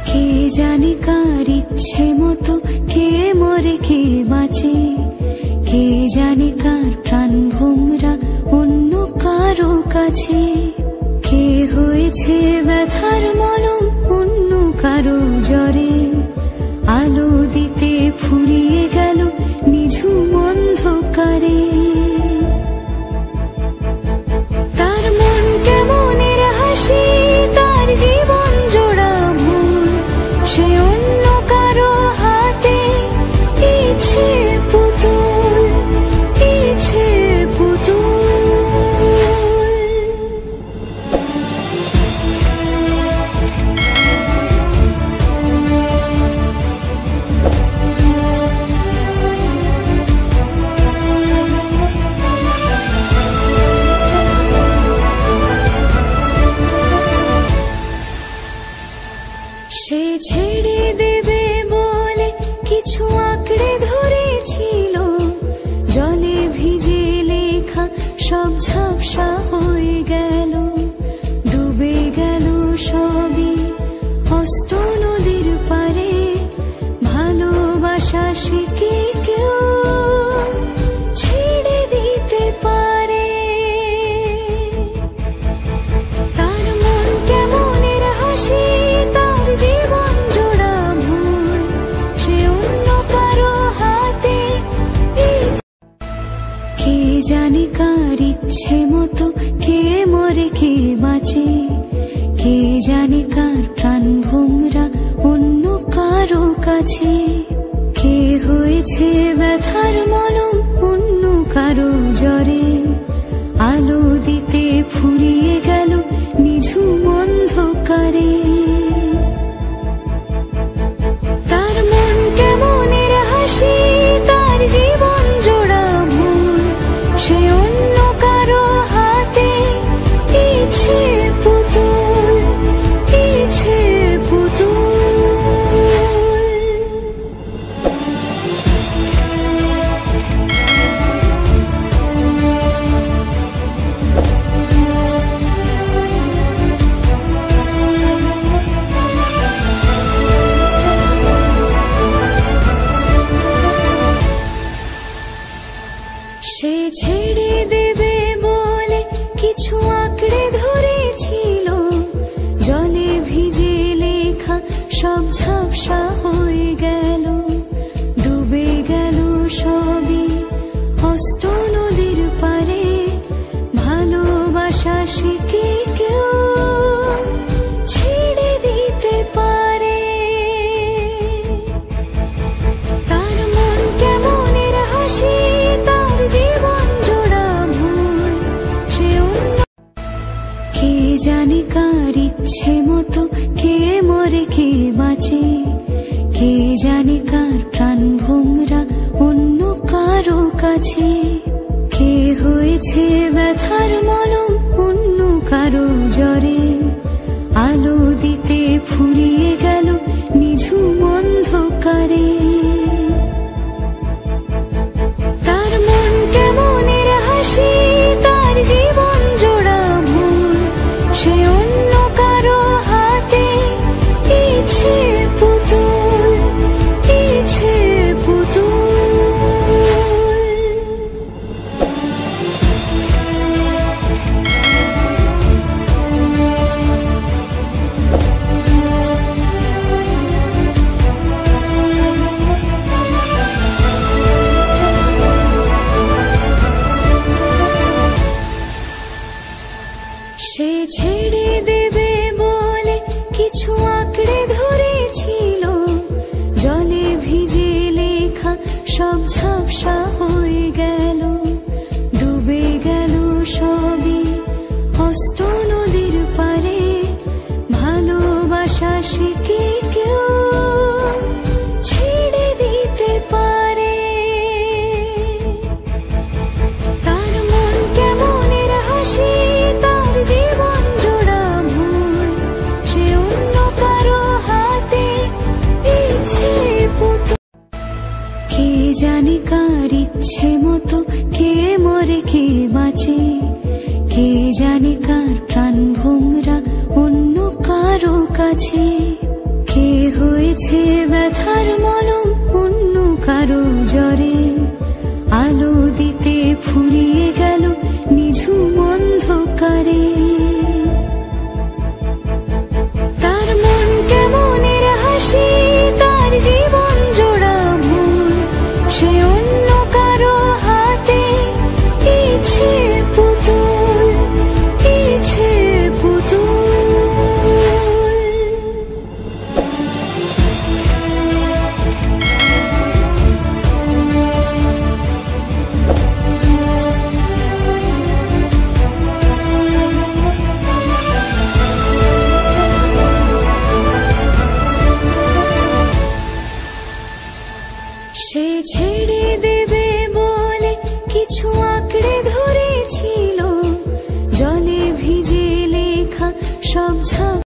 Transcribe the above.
কে জানে কার ইচ্ছে মতো কে মরে কে বাঁচে, কে জানে কার প্রাণ ভোমরা অন্য কারো কাছে। কে হয়েছে ব্যথার মলম অন্য কারো জ্বরে, আলো দিতে ফুরিয়ে গেল নিঝুম অন্ধকারে। তার মন কেমনের হাসি, তার জীবন জোড়া ভুল, সে অন্য কারো হাতে ইচ্ছে পুতুল, ইচ্ছে পুতুল। সে ছেড়ে দেবে বলে কিছু আঁকড়ে ধরেছিল, জলে ভিজে লেখা সব ঝাপসা হয়ে গেল, ডুবে গেল সবই অস্ত নদীর পারে। ভালোবাসা সে কি কেউ ছেড়ে দিতে পারে? তার মন কেমনের হাসি, তার জীবন জোড়া ভুল, সে অন্য কারো হাতে। কে জানে কার ইচ্ছে মতো কে মরে কে বাঁচে, কে জানে কার প্রাণ ভোমরা অন্য কারো কাছে। কে হয়েছে ব্যথার মলম অন্য কারো জ্বরে, আলো দিতে ফুরিয়ে গেল নিঝুম অন্ধকারে। তার মন কেমনের হাসি, তার জীবন জোড়া ভুল, সে অন্য কারো হাতে ইচ্ছে পুতুল, ইচ্ছে পুতুল। সে ছেড়ে দেবে বলে কিছু আঁকড়ে ধরেছিল, জলে ভিজে লেখা সব ঝাপসা হয়ে গেল, ডুবে গেল সবই অস্ত নদীর পারে। ভালোবাসা সে কি কেউ ছেড়ে দিতে পারে? তার মন কেমনের হাসি, তার জীবন জোড়া ভুল, সে অন্য। কে জানে কার ইচ্ছে মতো কে মরে কে বাঁচে, কে জানে কার প্রাণ ভোমরা অন্য কারো কাছে। কে হয়েছে ব্যথার মলম অন্য কারো জ্বরে, আলো দিতে ফুরিয়ে গেল নিঝুম অন্ধকারে। তার মন কেমনের হাসি, তার জীবন জোড়া ভুল, সে অন্য কারো হাতে ইচ্ছে পুতুল, ইচ্ছে পুতুল। কে জানে কার ইচ্ছে মতো কে মরে কে বাঁচে, কে জানে কার প্রাণ ভোমরা অন্য কারো কাছে। কে হয়েছে ব্যথার মলম অন্য কারো জ্বরে, আলো দিতে ফুরিয়ে গেল নিঝুম অন্ধকারে। তার মন কেমনের হাসি, তার জীবন জোড়া ভুল, সে অন্য কারো কাছে। কে জানে কার ইচ্ছে মতো কে মরে কে বাঁচে, কে জানে কার প্রাণ ভোমরা অন্য কারো কাছে। কে হয়েছে ব্যথার মলম অন্য কারো জ্বরে, আলো দিতে ফুরিয়ে গেল নিঝুম অন্ধকারে। তার মন কেমনের হাসি, তার জীবন জোড়া ভুল, সে অন্য কারো হাতে ইচ্ছে পুতুল, ইচ্ছে পুতুল। সে ছেড়ে দেবে বলে কিছু আঁকড়ে ধরেছিল, জলে ভিজে লেখা সব ঝাপসা হয়ে গেল, ডুবে গেল সবই অস্ত নদীর পারে। ভালোবাসা সে কি কেউ ছেড়ে দিতে পারে? তার মন কেমনের হাসি, তার জীবন জোড়া ভুল, সে অন্য কারো হাতে ইচ্ছে পুতুল। কে জানে কার ইচ্ছে মতো কে মরে কে বাঁচে, কে জানে কার প্রাণ ভোমরা অন্য কারো কাছে। কে কে হয়েছে ব্যথার মলম অন্য কারো জ্বরে, আলো দিতে ফুরিয়ে গেল নিঝুম অন্ধকারে।